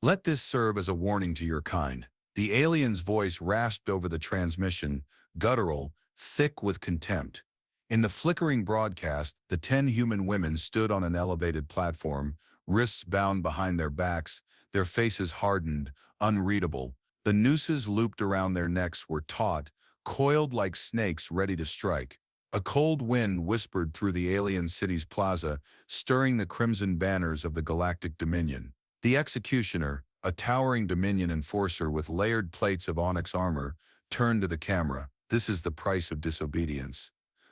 Let this serve as a warning to your kind. The alien's voice rasped over the transmission, guttural, thick with contempt. In the flickering broadcast, the 10 human women stood on an elevated platform, wrists bound behind their backs, their faces hardened, unreadable. The nooses looped around their necks were taut, coiled like snakes ready to strike. A cold wind whispered through the alien city's plaza, stirring the crimson banners of the Galactic Dominion. The executioner, a towering Dominion enforcer with layered plates of onyx armor, turned to the camera. This is the price of disobedience.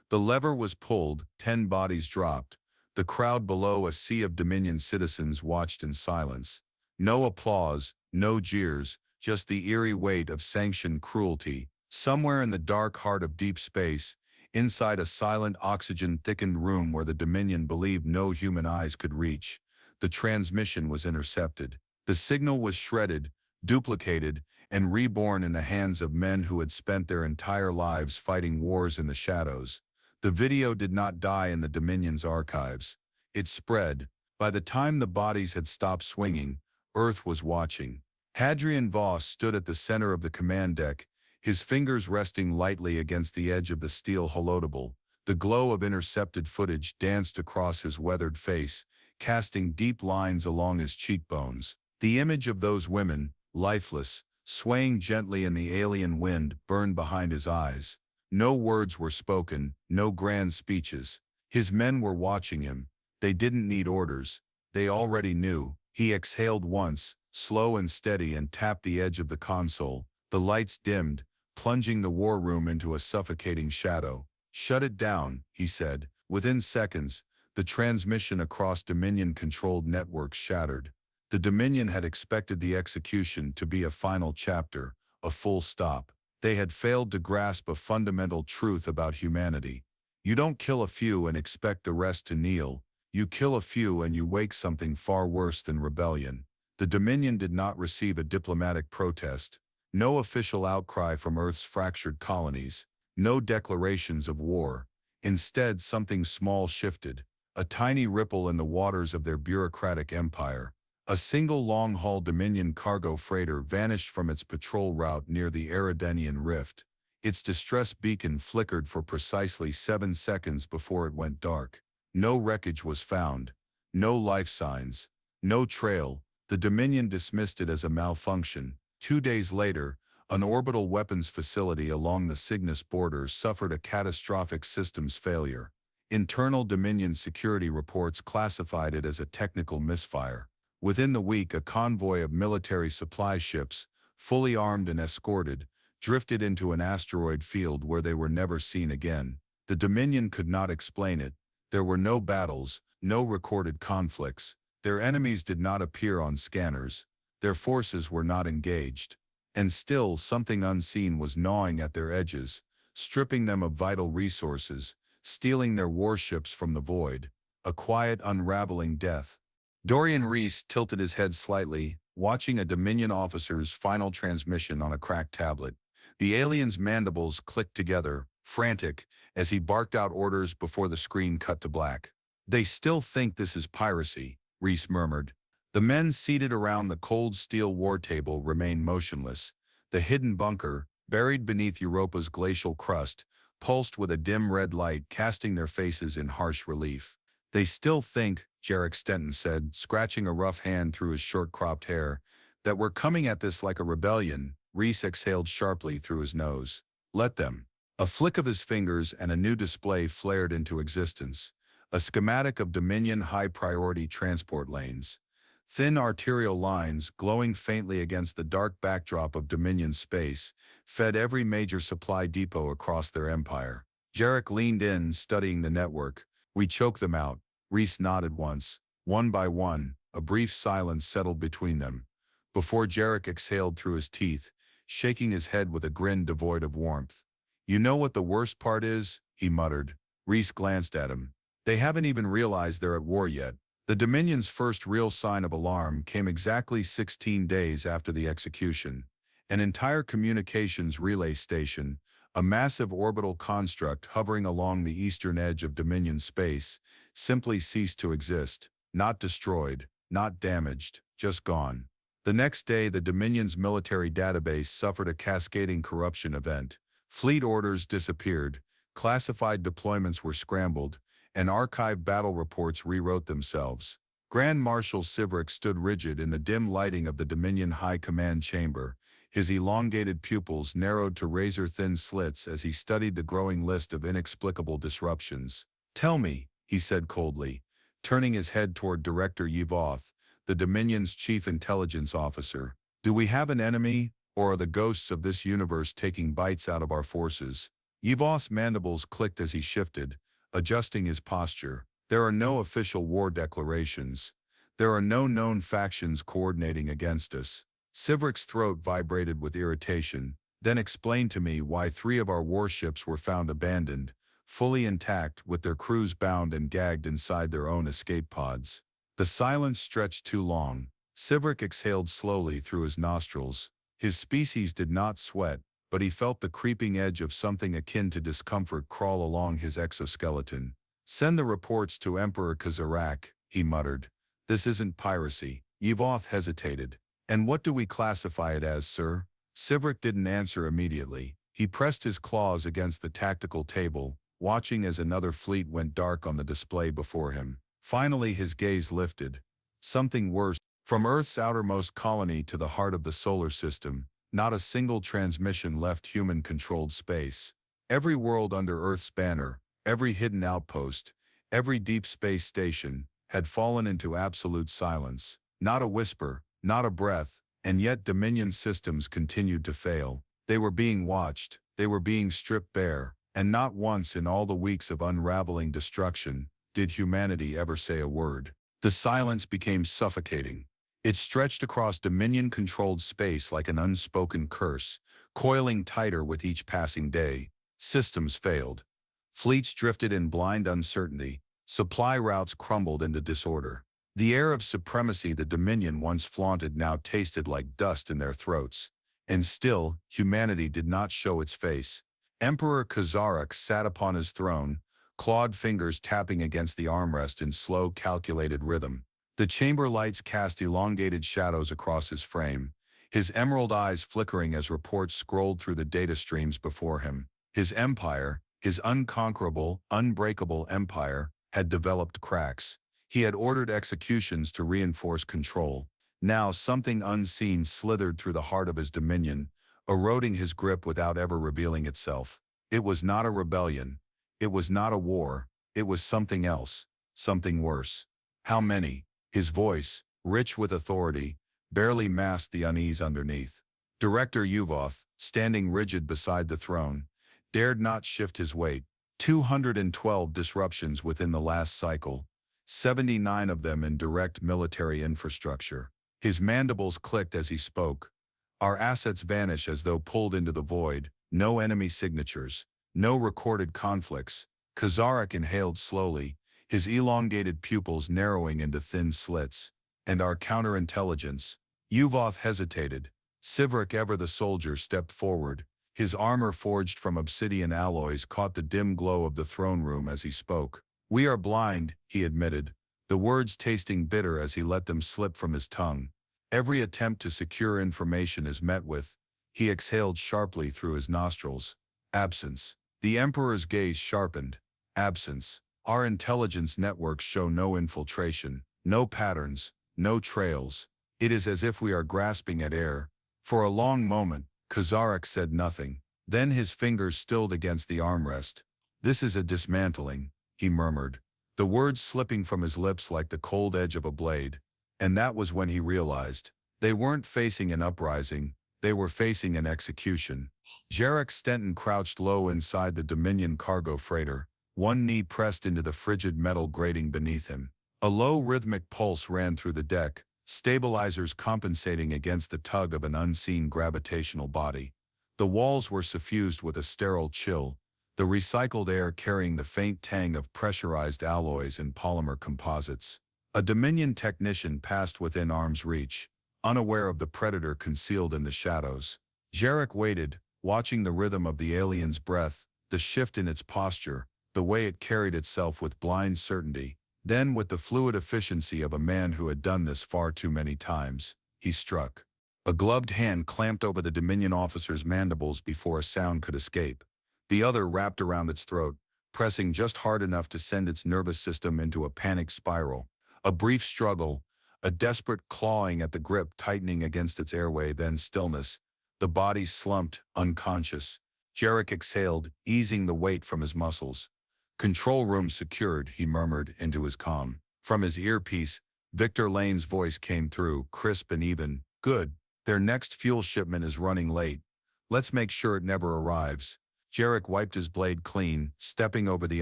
The lever was pulled, 10 bodies dropped. The crowd below, a sea of Dominion citizens, watched in silence. No applause, no jeers, just the eerie weight of sanctioned cruelty. Somewhere in the dark heart of deep space, inside a silent, oxygen-thickened room where the Dominion believed no human eyes could reach, the transmission was intercepted. The signal was shredded, duplicated, and reborn in the hands of men who had spent their entire lives fighting wars in the shadows. The video did not die in the Dominion's archives. It spread. By the time the bodies had stopped swinging, Earth was watching. Hadrian Voss stood at the center of the command deck, his fingers resting lightly against the edge of the steel holotable. The glow of intercepted footage danced across his weathered face, casting deep lines along his cheekbones. The image of those women, lifeless, swaying gently in the alien wind, burned behind his eyes. No words were spoken, no grand speeches. His men were watching him. They didn't need orders. They already knew. He exhaled once, slow and steady, and tapped the edge of the console. The lights dimmed, plunging the war room into a suffocating shadow. "Shut it down," he said. Within seconds, the transmission across Dominion-controlled networks shattered. The Dominion had expected the execution to be a final chapter, a full stop. They had failed to grasp a fundamental truth about humanity. You don't kill a few and expect the rest to kneel. You kill a few and you wake something far worse than rebellion. The Dominion did not receive a diplomatic protest, no official outcry from Earth's fractured colonies, no declarations of war. Instead, something small shifted, a tiny ripple in the waters of their bureaucratic empire. A single long-haul Dominion cargo freighter vanished from its patrol route near the Eridanian Rift. Its distress beacon flickered for precisely 7 seconds before it went dark. No wreckage was found, no life signs, no trail. The Dominion dismissed it as a malfunction. 2 days later, an orbital weapons facility along the Cygnus border suffered a catastrophic systems failure. Internal Dominion security reports classified it as a technical misfire. Within the week, a convoy of military supply ships, fully armed and escorted, drifted into an asteroid field where they were never seen again. The Dominion could not explain it. There were no battles, no recorded conflicts. Their enemies did not appear on scanners. Their forces were not engaged. And still, something unseen was gnawing at their edges, stripping them of vital resources, stealing their warships from the void. A quiet, unraveling death. Dorian Reese tilted his head slightly, watching a Dominion officer's final transmission on a cracked tablet. The alien's mandibles clicked together, frantic, as he barked out orders before the screen cut to black. "They still think this is piracy," Reese murmured. The men seated around the cold steel war table remained motionless. The hidden bunker, buried beneath Europa's glacial crust, pulsed with a dim red light, casting their faces in harsh relief. "They still think," Jarek Stenton said, scratching a rough hand through his short-cropped hair, "that we're coming at this like a rebellion." Reese exhaled sharply through his nose. "Let them." A flick of his fingers and a new display flared into existence. A schematic of Dominion high-priority transport lanes. Thin arterial lines, glowing faintly against the dark backdrop of Dominion space, fed every major supply depot across their empire. Jarek leaned in, studying the network. "We choke them out." Reese nodded once. One by one, a brief silence settled between them, before Jarek exhaled through his teeth, shaking his head with a grin devoid of warmth. "You know what the worst part is?" he muttered. Reese glanced at him. "They haven't even realized they're at war yet." The Dominion's first real sign of alarm came exactly 16 days after the execution. An entire communications relay station, a massive orbital construct hovering along the eastern edge of Dominion space, simply ceased to exist. Not destroyed, not damaged, just gone. The next day, the Dominion's military database suffered a cascading corruption event. Fleet orders disappeared, classified deployments were scrambled, and archived battle reports rewrote themselves. Grand Marshal Sivrik stood rigid in the dim lighting of the Dominion High Command chamber, his elongated pupils narrowed to razor-thin slits as he studied the growing list of inexplicable disruptions. "Tell me," he said coldly, turning his head toward Director Yvoth, the Dominion's chief intelligence officer, "do we have an enemy, or are the ghosts of this universe taking bites out of our forces?" Yvoth's mandibles clicked as he shifted, adjusting his posture. "There are no official war declarations. There are no known factions coordinating against us." Sivrik's throat vibrated with irritation. "Then explain to me why 3 of our warships were found abandoned, fully intact, with their crews bound and gagged inside their own escape pods." The silence stretched too long. Sivrik exhaled slowly through his nostrils. His species did not sweat, but he felt the creeping edge of something akin to discomfort crawl along his exoskeleton. "Send the reports to Emperor Kazarak," he muttered. "This isn't piracy." Yvoth hesitated. "And what do we classify it as, sir?" Sivrik didn't answer immediately. He pressed his claws against the tactical table, watching as another fleet went dark on the display before him. Finally his gaze lifted. Something worse. From Earth's outermost colony to the heart of the solar system, not a single transmission left human-controlled space. Every world under Earth's banner, every hidden outpost, every deep space station, had fallen into absolute silence. Not a whisper, not a breath, and yet Dominion systems continued to fail. They were being watched, they were being stripped bare, and not once in all the weeks of unraveling destruction did humanity ever say a word. The silence became suffocating. It stretched across Dominion-controlled space like an unspoken curse, coiling tighter with each passing day. Systems failed. Fleets drifted in blind uncertainty. Supply routes crumbled into disorder. The air of supremacy the Dominion once flaunted now tasted like dust in their throats. And still, humanity did not show its face. Emperor Kazarak sat upon his throne, clawed fingers tapping against the armrest in slow, calculated rhythm. The chamber lights cast elongated shadows across his frame, his emerald eyes flickering as reports scrolled through the data streams before him. His empire, his unconquerable, unbreakable empire, had developed cracks. He had ordered executions to reinforce control. Now something unseen slithered through the heart of his dominion, eroding his grip without ever revealing itself. It was not a rebellion. It was not a war. It was something else, something worse. How many? His voice, rich with authority, barely masked the unease underneath. Director Yvoth, standing rigid beside the throne, dared not shift his weight. 212 disruptions within the last cycle, 79 of them in direct military infrastructure. His mandibles clicked as he spoke. Our assets vanish as though pulled into the void, no enemy signatures, no recorded conflicts. Kazarak inhaled slowly, his elongated pupils narrowing into thin slits. And our counterintelligence? Yvoth hesitated. Sivrik, ever the soldier, stepped forward. His armor forged from obsidian alloys caught the dim glow of the throne room as he spoke. We are blind, he admitted, the words tasting bitter as he let them slip from his tongue. Every attempt to secure information is met with, he exhaled sharply through his nostrils, absence. The Emperor's gaze sharpened. Absence. Our intelligence networks show no infiltration, no patterns, no trails. It is as if we are grasping at air. For a long moment, Kazarak said nothing. Then his fingers stilled against the armrest. This is a dismantling, he murmured, the words slipping from his lips like the cold edge of a blade. And that was when he realized. They weren't facing an uprising, they were facing an execution. Jarek Stenton crouched low inside the Dominion cargo freighter, one knee pressed into the frigid metal grating beneath him. A low rhythmic pulse ran through the deck, stabilizers compensating against the tug of an unseen gravitational body. The walls were suffused with a sterile chill, the recycled air carrying the faint tang of pressurized alloys and polymer composites. A Dominion technician passed within arm's reach, unaware of the predator concealed in the shadows. Jarek waited, watching the rhythm of the alien's breath, the shift in its posture, the way it carried itself with blind certainty. Then, with the fluid efficiency of a man who had done this far too many times, he struck. A gloved hand clamped over the Dominion officer's mandibles before a sound could escape. The other wrapped around its throat, pressing just hard enough to send its nervous system into a panic spiral. A brief struggle, a desperate clawing at the grip tightening against its airway, then stillness. The body slumped, unconscious. Jarek exhaled, easing the weight from his muscles. "Control room secured," he murmured into his comm. From his earpiece, Victor Lane's voice came through, crisp and even. "Good. Their next fuel shipment is running late. Let's make sure it never arrives." Jarek wiped his blade clean, stepping over the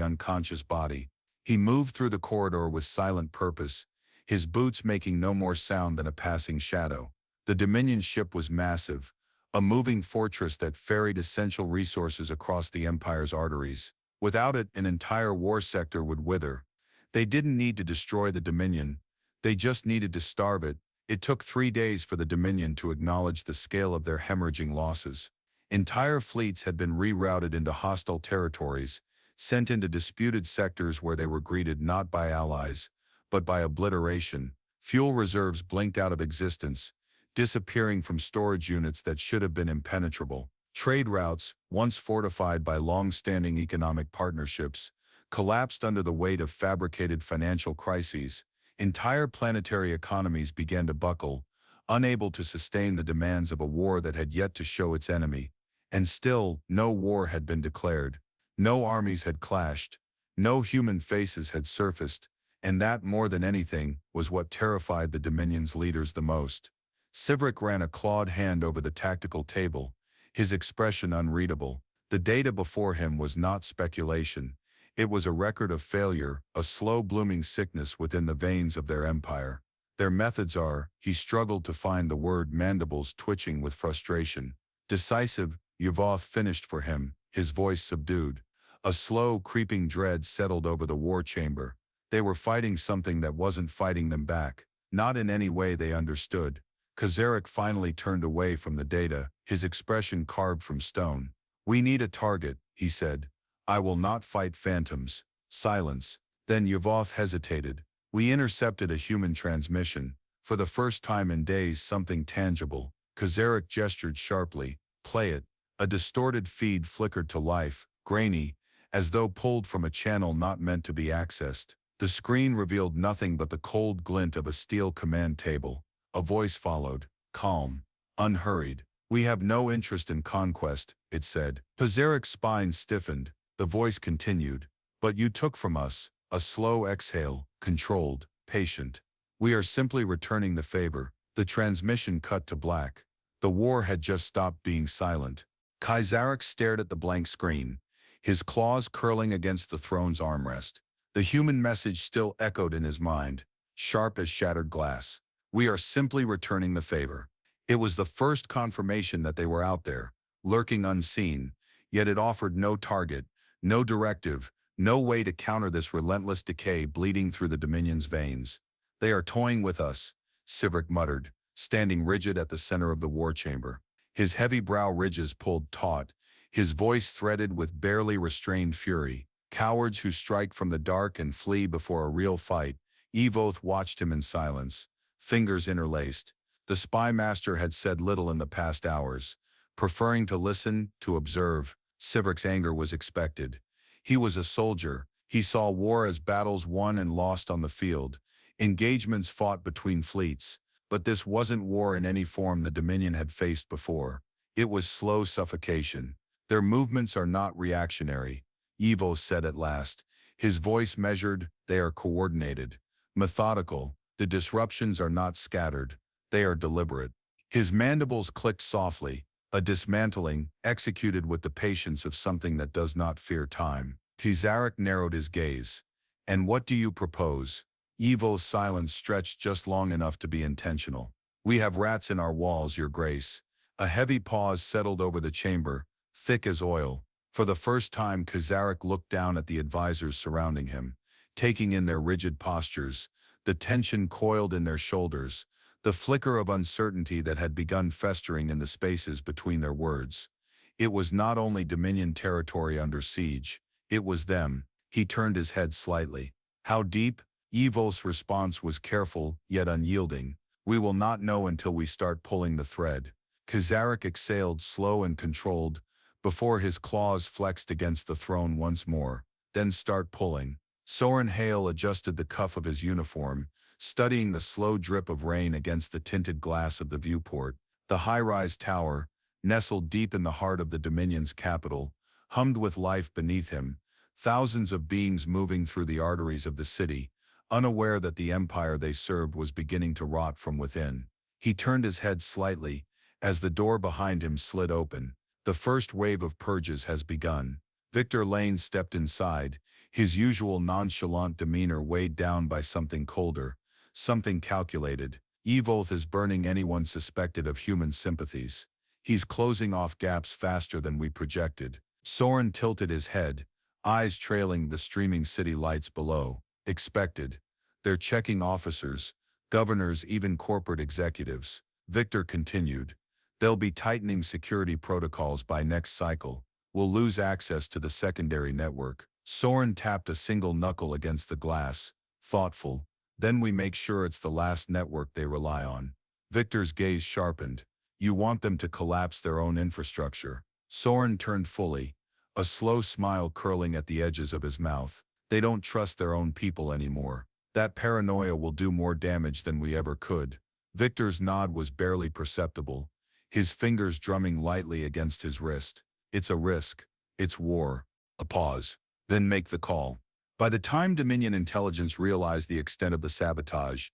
unconscious body. He moved through the corridor with silent purpose, his boots making no more sound than a passing shadow. The Dominion ship was massive, a moving fortress that ferried essential resources across the Empire's arteries. Without it, an entire war sector would wither. They didn't need to destroy the Dominion. They just needed to starve it. It took 3 days for the Dominion to acknowledge the scale of their hemorrhaging losses. Entire fleets had been rerouted into hostile territories, sent into disputed sectors where they were greeted not by allies, but by obliteration. Fuel reserves blinked out of existence, disappearing from storage units that should have been impenetrable. Trade routes, once fortified by long-standing economic partnerships, collapsed under the weight of fabricated financial crises. Entire planetary economies began to buckle, unable to sustain the demands of a war that had yet to show its enemy. And still, no war had been declared. No armies had clashed. No human faces had surfaced. And that, more than anything, was what terrified the Dominion's leaders the most. Sivrik ran a clawed hand over the tactical table, his expression unreadable. The data before him was not speculation. It was a record of failure, a slow-blooming sickness within the veins of their empire. Their methods are, he struggled to find the word, mandibles twitching with frustration. Decisive, Yuvoth finished for him, his voice subdued. A slow, creeping dread settled over the war chamber. They were fighting something that wasn't fighting them back, not in any way they understood. Kazarek finally turned away from the data, his expression carved from stone. "We need a target," he said. "I will not fight phantoms." Silence. Then Yuvoth hesitated. "We intercepted a human transmission. For the first time in days, something tangible." Kazarek gestured sharply. "Play it." A distorted feed flickered to life, grainy, as though pulled from a channel not meant to be accessed. The screen revealed nothing but the cold glint of a steel command table. A voice followed, calm, unhurried. "We have no interest in conquest," it said. Kazarek's spine stiffened. The voice continued. "But you took from us." A slow exhale, controlled, patient. "We are simply returning the favor." The transmission cut to black. The war had just stopped being silent. Kazarek stared at the blank screen, his claws curling against the throne's armrest. The human message still echoed in his mind, sharp as shattered glass. "We are simply returning the favor." It was the first confirmation that they were out there, lurking unseen, yet it offered no target, no directive, no way to counter this relentless decay bleeding through the Dominion's veins. "They are toying with us," Sivrik muttered, standing rigid at the center of the war chamber. His heavy brow ridges pulled taut, his voice threaded with barely restrained fury. "Cowards who strike from the dark and flee before a real fight." Evoth watched him in silence, fingers interlaced. The spy master had said little in the past hours, preferring to listen, to observe. Sivrik's anger was expected. He was a soldier. He saw war as battles won and lost on the field, engagements fought between fleets. But this wasn't war in any form the Dominion had faced before. It was slow suffocation. "Their movements are not reactionary," Evo said at last, his voice measured. "They are coordinated, methodical. The disruptions are not scattered. They are deliberate." His mandibles clicked softly, a dismantling, executed with the patience of something that does not fear time. Kazarek narrowed his gaze. "And what do you propose?" Evo's silence stretched just long enough to be intentional. "We have rats in our walls, Your Grace." A heavy pause settled over the chamber, thick as oil. For the first time, Kazarek looked down at the advisors surrounding him, taking in their rigid postures, the tension coiled in their shoulders, the flicker of uncertainty that had begun festering in the spaces between their words. It was not only Dominion territory under siege, it was them. He turned his head slightly. "How deep?" Evo's response was careful, yet unyielding. We will not know until we start pulling the thread. Kazarek exhaled slow and controlled, before his claws flexed against the throne once more. Then start pulling. Soren Hale adjusted the cuff of his uniform, studying the slow drip of rain against the tinted glass of the viewport. The high-rise tower, nestled deep in the heart of the Dominion's capital, hummed with life beneath him, thousands of beings moving through the arteries of the city, unaware that the empire they served was beginning to rot from within. He turned his head slightly, as the door behind him slid open. The first wave of purges has begun. Victor Lane stepped inside, his usual nonchalant demeanor weighed down by something colder, something calculated. Evolth is burning anyone suspected of human sympathies. He's closing off gaps faster than we projected. Soren tilted his head, eyes trailing the streaming city lights below. Expected. They're checking officers, governors, even corporate executives. Victor continued. They'll be tightening security protocols by next cycle. We'll lose access to the secondary network. Soren tapped a single knuckle against the glass, thoughtful. Then we make sure it's the last network they rely on. Victor's gaze sharpened. You want them to collapse their own infrastructure. Soren turned fully, a slow smile curling at the edges of his mouth. They don't trust their own people anymore. That paranoia will do more damage than we ever could. Victor's nod was barely perceptible, his fingers drumming lightly against his wrist. It's a risk. It's war. A pause. Then make the call. By the time Dominion intelligence realized the extent of the sabotage,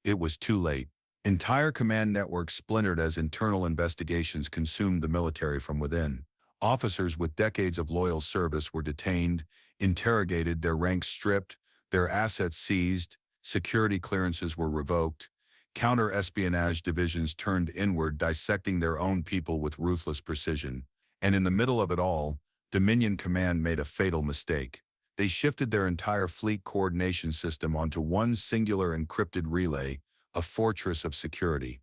it was too late. Entire command networks splintered as internal investigations consumed the military from within. Officers with decades of loyal service were detained, interrogated, their ranks stripped, their assets seized, security clearances were revoked. Counter-espionage divisions turned inward, dissecting their own people with ruthless precision. And in the middle of it all, Dominion Command made a fatal mistake. They shifted their entire fleet coordination system onto one singular encrypted relay, a fortress of security.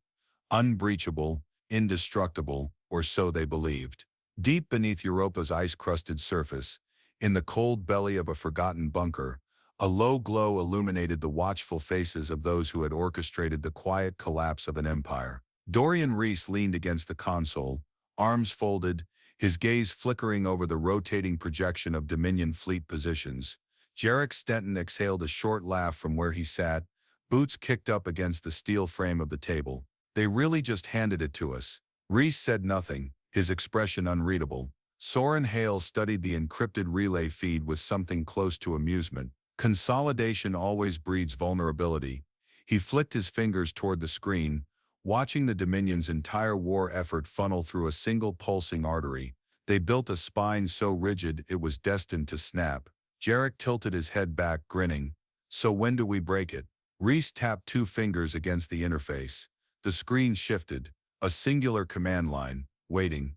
Unbreachable, indestructible, or so they believed. Deep beneath Europa's ice-crusted surface, in the cold belly of a forgotten bunker, a low glow illuminated the watchful faces of those who had orchestrated the quiet collapse of an empire. Dorian Reese leaned against the console, arms folded, his gaze flickering over the rotating projection of Dominion fleet positions. Jarek Stenton exhaled a short laugh from where he sat, boots kicked up against the steel frame of the table. They really just handed it to us. Reese said nothing, his expression unreadable. Soren Hale studied the encrypted relay feed with something close to amusement. Consolidation always breeds vulnerability. He flicked his fingers toward the screen, watching the Dominion's entire war effort funnel through a single pulsing artery. They built a spine so rigid it was destined to snap. Jarek tilted his head back, grinning. So when do we break it? Reese tapped two fingers against the interface. The screen shifted. A singular command line, waiting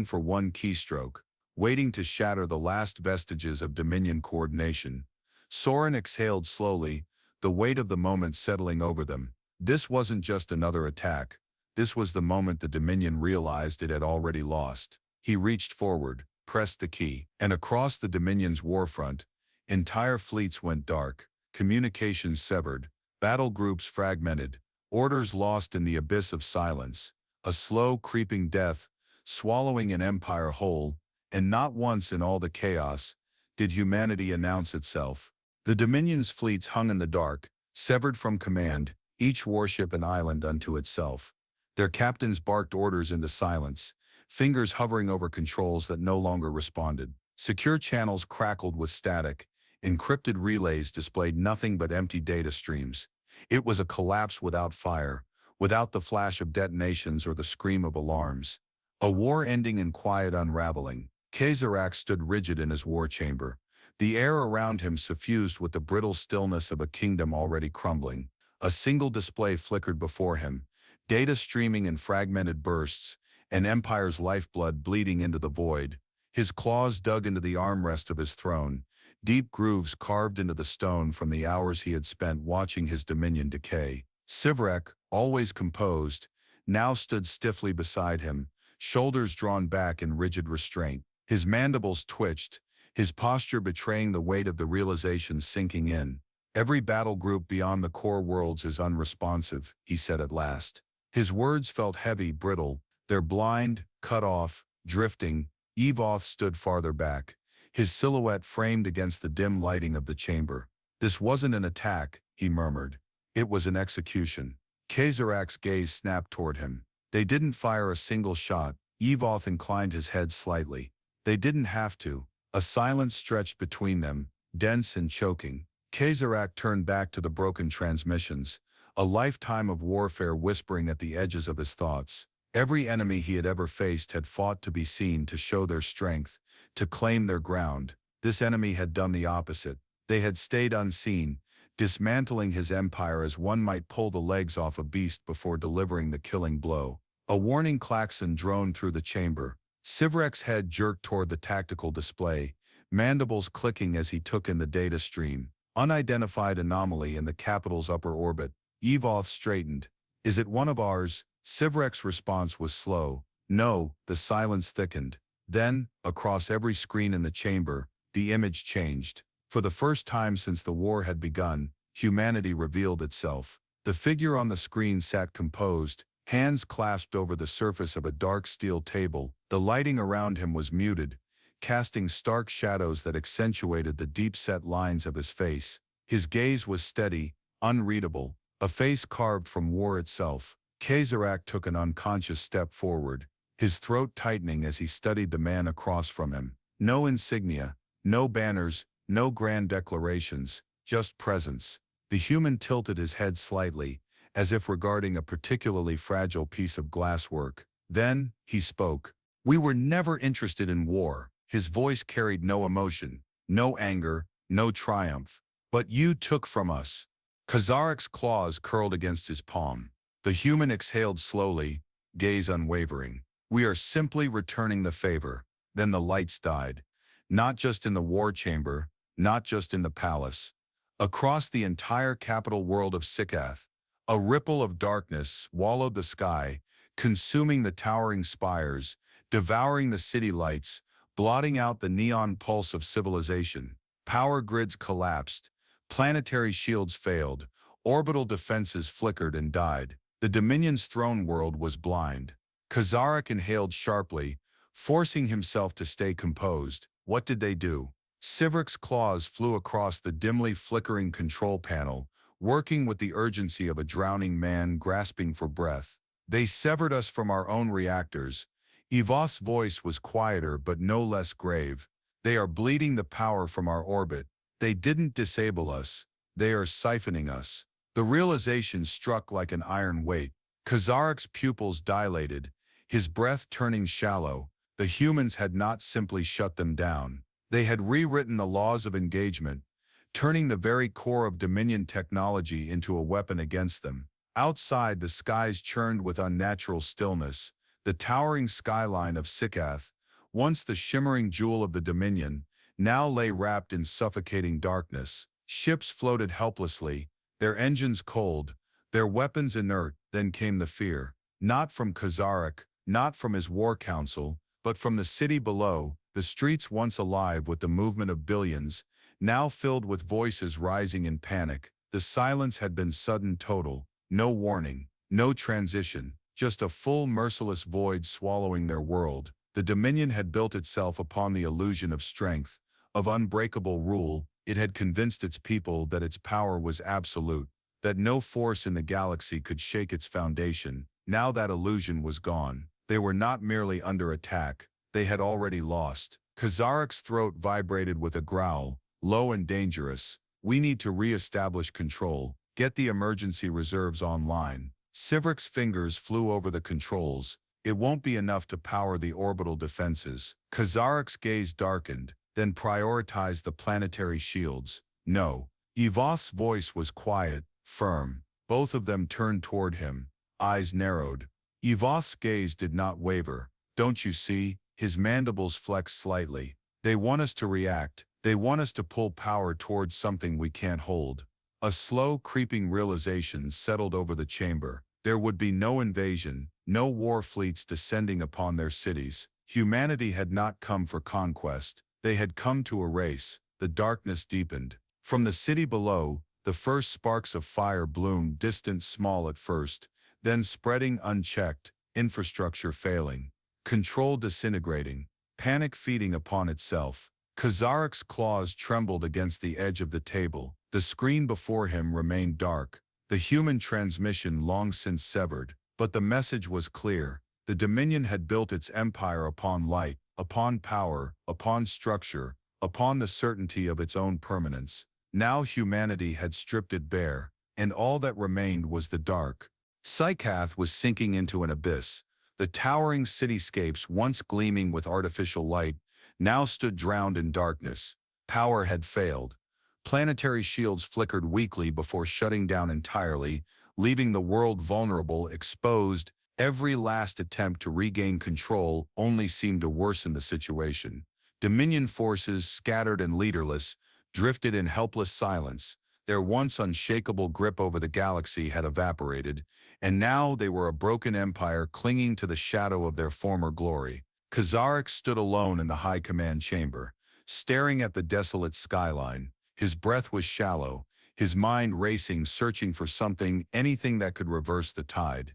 for one keystroke, waiting to shatter the last vestiges of Dominion coordination. Soren exhaled slowly, the weight of the moment settling over them. This wasn't just another attack. This was the moment the Dominion realized it had already lost. He reached forward, pressed the key, and across the Dominion's warfront, entire fleets went dark, communications severed, battle groups fragmented, orders lost in the abyss of silence, a slow creeping death, swallowing an empire whole, and not once in all the chaos did humanity announce itself. The Dominion's fleets hung in the dark, severed from command, each warship an island unto itself. Their captains barked orders into silence, fingers hovering over controls that no longer responded. Secure channels crackled with static, encrypted relays displayed nothing but empty data streams. It was a collapse without fire, without the flash of detonations or the scream of alarms. A war ending in quiet unraveling. Kazarak stood rigid in his war chamber, the air around him suffused with the brittle stillness of a kingdom already crumbling. A single display flickered before him, data streaming in fragmented bursts, an empire's lifeblood bleeding into the void. His claws dug into the armrest of his throne, deep grooves carved into the stone from the hours he had spent watching his dominion decay. Sivrek, always composed, now stood stiffly beside him, shoulders drawn back in rigid restraint. His mandibles twitched, his posture betraying the weight of the realization sinking in. Every battle group beyond the core worlds is unresponsive, he said at last. His words felt heavy, brittle. They're blind, cut off, drifting. Evoth stood farther back, his silhouette framed against the dim lighting of the chamber. This wasn't an attack, he murmured. It was an execution. Kazarak's gaze snapped toward him. They didn't fire a single shot. Evoth inclined his head slightly. They didn't have to. A silence stretched between them, dense and choking. Kazarak turned back to the broken transmissions, a lifetime of warfare whispering at the edges of his thoughts. Every enemy he had ever faced had fought to be seen, to show their strength, to claim their ground. This enemy had done the opposite. They had stayed unseen, dismantling his empire as one might pull the legs off a beast before delivering the killing blow. A warning klaxon droned through the chamber. Sivrek's head jerked toward the tactical display, mandibles clicking as he took in the data stream. Unidentified anomaly in the capital's upper orbit. Evoth straightened. Is it one of ours? Sivrek's response was slow. No. The silence thickened. Then, across every screen in the chamber, the image changed. For the first time since the war had begun, humanity revealed itself. The figure on the screen sat composed, hands clasped over the surface of a dark steel table. The lighting around him was muted, casting stark shadows that accentuated the deep-set lines of his face. His gaze was steady, unreadable, a face carved from war itself. Kazarak took an unconscious step forward, his throat tightening as he studied the man across from him. No insignia, no banners, no grand declarations, just presence. The human tilted his head slightly, as if regarding a particularly fragile piece of glasswork. Then, he spoke. We were never interested in war. His voice carried no emotion, no anger, no triumph. But you took from us. Kazarak's claws curled against his palm. The human exhaled slowly, gaze unwavering. We are simply returning the favor. Then the lights died. Not just in the war chamber, not just in the palace. Across the entire capital world of Sikath, a ripple of darkness swallowed the sky, consuming the towering spires, devouring the city lights, blotting out the neon pulse of civilization. Power grids collapsed, planetary shields failed, orbital defenses flickered and died. The Dominion's throne world was blind. Kazarak inhaled sharply, forcing himself to stay composed. What did they do? Sivrek's claws flew across the dimly flickering control panel, working with the urgency of a drowning man grasping for breath. They severed us from our own reactors. Evoth's voice was quieter but no less grave. They are bleeding the power from our orbit. They didn't disable us. They are siphoning us. The realization struck like an iron weight. Kazarak's pupils dilated, his breath turning shallow. The humans had not simply shut them down. They had rewritten the laws of engagement, turning the very core of Dominion technology into a weapon against them. Outside, the skies churned with unnatural stillness. The towering skyline of Sikath, once the shimmering jewel of the Dominion, now lay wrapped in suffocating darkness. Ships floated helplessly, their engines cold, their weapons inert. Then came the fear. Not from Kazarak, not from his war council, but from the city below, the streets once alive with the movement of billions, now filled with voices rising in panic. The silence had been sudden, total. No warning, no transition, just a full, merciless void swallowing their world. The Dominion had built itself upon the illusion of strength, of unbreakable rule. It had convinced its people that its power was absolute, that no force in the galaxy could shake its foundation. Now that illusion was gone. They were not merely under attack, they had already lost. Kazarak's throat vibrated with a growl, low and dangerous. We need to re-establish control. Get the emergency reserves online. Sivrek's fingers flew over the controls. It won't be enough to power the orbital defenses. Kazarak's gaze darkened, then prioritized the planetary shields. No. Evoth's voice was quiet, firm. Both of them turned toward him, eyes narrowed. Evoth's gaze did not waver. Don't you see? His mandibles flexed slightly. They want us to react. They want us to pull power towards something we can't hold. A slow, creeping realization settled over the chamber. There would be no invasion, no war fleets descending upon their cities. Humanity had not come for conquest. They had come to erase. The darkness deepened. From the city below, The first sparks of fire bloomed, distant, small at first, then spreading unchecked, infrastructure failing, control disintegrating, panic feeding upon itself. Kazarek's claws trembled against the edge of the table. The screen before him remained dark, the human transmission long since severed. But the message was clear. The Dominion had built its empire upon light, upon power, upon structure, upon the certainty of its own permanence. Now humanity had stripped it bare, and all that remained was the dark. Psychath was sinking into an abyss. The towering cityscapes, once gleaming with artificial light, now stood drowned in darkness. Power had failed. Planetary shields flickered weakly before shutting down entirely, leaving the world vulnerable, exposed. Every last attempt to regain control only seemed to worsen the situation. Dominion forces, scattered and leaderless, drifted in helpless silence. Their once unshakable grip over the galaxy had evaporated, and now they were a broken empire clinging to the shadow of their former glory. Kazarek stood alone in the high command chamber, staring at the desolate skyline. His breath was shallow, his mind racing, searching for something, anything that could reverse the tide.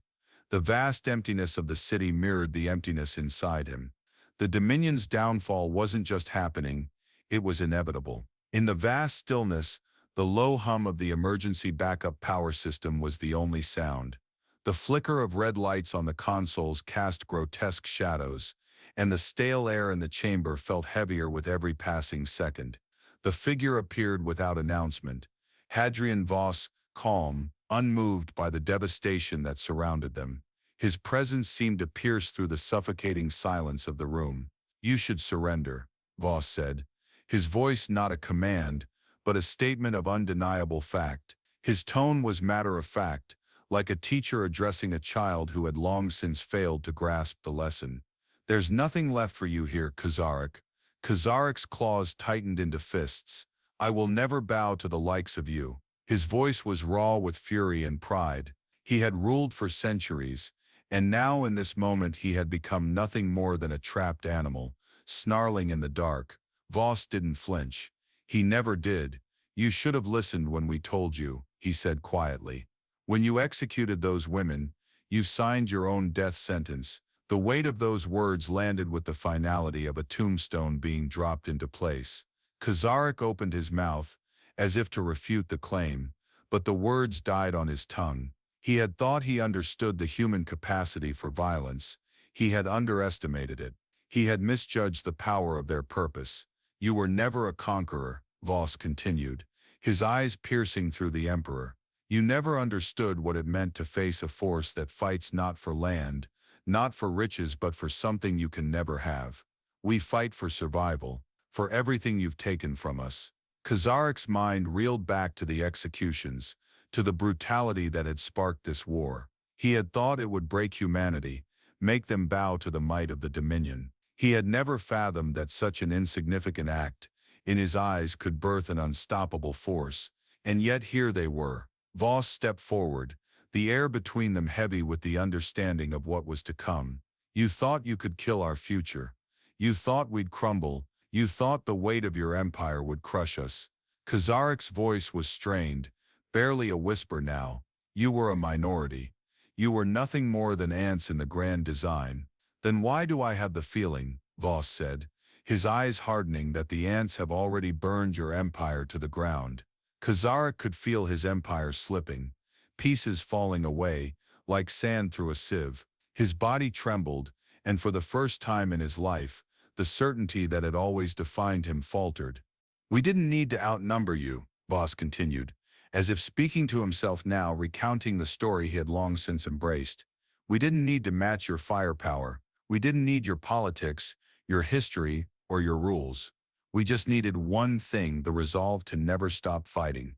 The vast emptiness of the city mirrored the emptiness inside him. The Dominion's downfall wasn't just happening, it was inevitable. In the vast stillness, the low hum of the emergency backup power system was the only sound. The flicker of red lights on the consoles cast grotesque shadows, and the stale air in the chamber felt heavier with every passing second. The figure appeared without announcement. Hadrian Voss, calm, unmoved by the devastation that surrounded them. His presence seemed to pierce through the suffocating silence of the room. "You should surrender," Voss said. His voice not a command, but a statement of undeniable fact. His tone was matter-of-fact, like a teacher addressing a child who had long since failed to grasp the lesson. "There's nothing left for you here, Kazarek." Kazarek's claws tightened into fists. "I will never bow to the likes of you." His voice was raw with fury and pride. He had ruled for centuries, and now in this moment he had become nothing more than a trapped animal, snarling in the dark. Voss didn't flinch. He never did. "You should have listened when we told you," he said quietly. "When you executed those women, you signed your own death sentence." The weight of those words landed with the finality of a tombstone being dropped into place. Kazarek opened his mouth, as if to refute the claim, but the words died on his tongue. He had thought he understood the human capacity for violence. He had underestimated it. He had misjudged the power of their purpose. "You were never a conqueror," Voss continued, his eyes piercing through the Emperor. "You never understood what it meant to face a force that fights not for land, not for riches, but for something you can never have. We fight for survival, for everything you've taken from us." Kazarek's mind reeled back to the executions, to the brutality that had sparked this war. He had thought it would break humanity, make them bow to the might of the Dominion. He had never fathomed that such an insignificant act, in his eyes, could birth an unstoppable force. And yet here they were. Voss stepped forward, the air between them heavy with the understanding of what was to come. "You thought you could kill our future. You thought we'd crumble. You thought the weight of your empire would crush us." Kazarek's voice was strained, barely a whisper now. "You were a minority. You were nothing more than ants in the grand design." "Then why do I have the feeling," Voss said, his eyes hardening, "that the ants have already burned your empire to the ground?" Kazarek could feel his empire slipping, pieces falling away, like sand through a sieve. His body trembled, and for the first time in his life, the certainty that had always defined him faltered. "We didn't need to outnumber you," Voss continued, as if speaking to himself now, recounting the story he had long since embraced. "We didn't need to match your firepower. We didn't need your politics, your history, or your rules. We just needed one thing, the resolve to never stop fighting.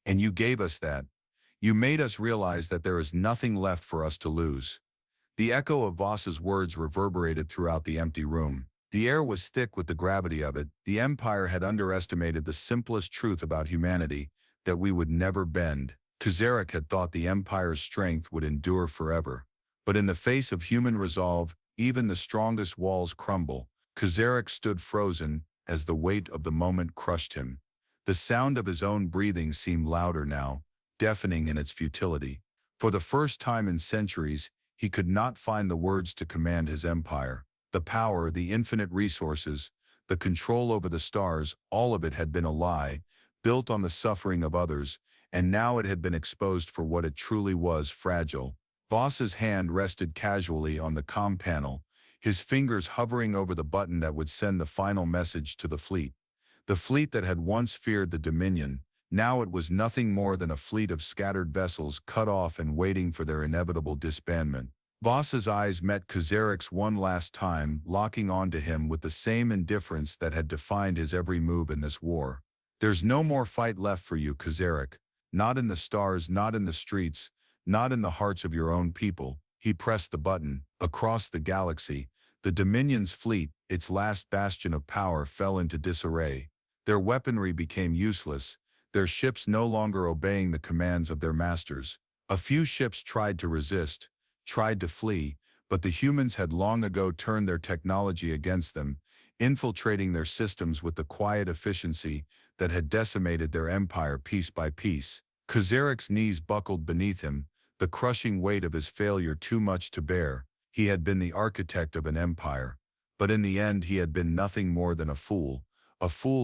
And you gave us that. You made us realize that there is nothing left for us to lose." The echo of Voss's words reverberated throughout the empty room. The air was thick with the gravity of it. The Empire had underestimated the simplest truth about humanity, that we would never bend. Kazarek had thought the Empire's strength would endure forever. But in the face of human resolve, even the strongest walls crumble. Kazarek stood frozen, as the weight of the moment crushed him. The sound of his own breathing seemed louder now, deafening in its futility. For the first time in centuries, he could not find the words to command his empire. The power, the infinite resources, the control over the stars, all of it had been a lie, built on the suffering of others, and now it had been exposed for what it truly was: fragile. Voss's hand rested casually on the comm panel, his fingers hovering over the button that would send the final message to the fleet. The fleet that had once feared the Dominion, now it was nothing more than a fleet of scattered vessels cut off and waiting for their inevitable disbandment. Voss's eyes met Kazarek's one last time, locking onto him with the same indifference that had defined his every move in this war. "There's no more fight left for you, Kazarek. Not in the stars, not in the streets, not in the hearts of your own people." He pressed the button. Across the galaxy, the Dominion's fleet, its last bastion of power, fell into disarray. Their weaponry became useless, their ships no longer obeying the commands of their masters. A few ships tried to resist, tried to flee, but the humans had long ago turned their technology against them, infiltrating their systems with the quiet efficiency that had decimated their empire piece by piece. Kazarek's knees buckled beneath him, the crushing weight of his failure too much to bear. He had been the architect of an empire, but in the end he had been nothing more than a fool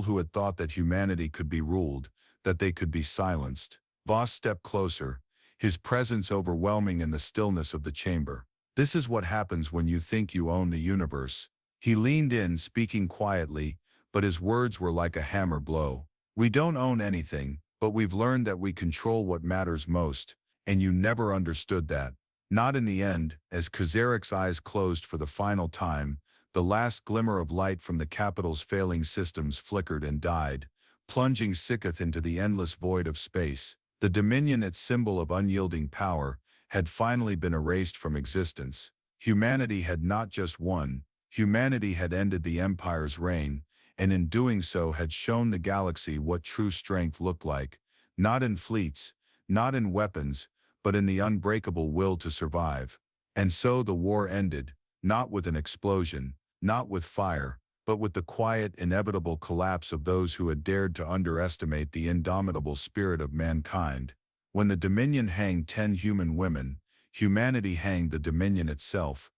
who had thought that humanity could be ruled, that they could be silenced. Voss stepped closer, his presence overwhelming in the stillness of the chamber. "This is what happens when you think you own the universe." He leaned in, speaking quietly, but his words were like a hammer blow. "We don't own anything, but we've learned that we control what matters most, and you never understood that. Not in the end." As Kazarek's eyes closed for the final time, the last glimmer of light from the capital's failing systems flickered and died, plunging Sikath into the endless void of space. The Dominion, its symbol of unyielding power, had finally been erased from existence. Humanity had not just won, humanity had ended the Empire's reign, and in doing so had shown the galaxy what true strength looked like, not in fleets, not in weapons, but in the unbreakable will to survive. And so the war ended, not with an explosion, not with fire, but with the quiet, inevitable collapse of those who had dared to underestimate the indomitable spirit of mankind. When the Dominion hanged 10 human women, humanity hanged the Dominion itself,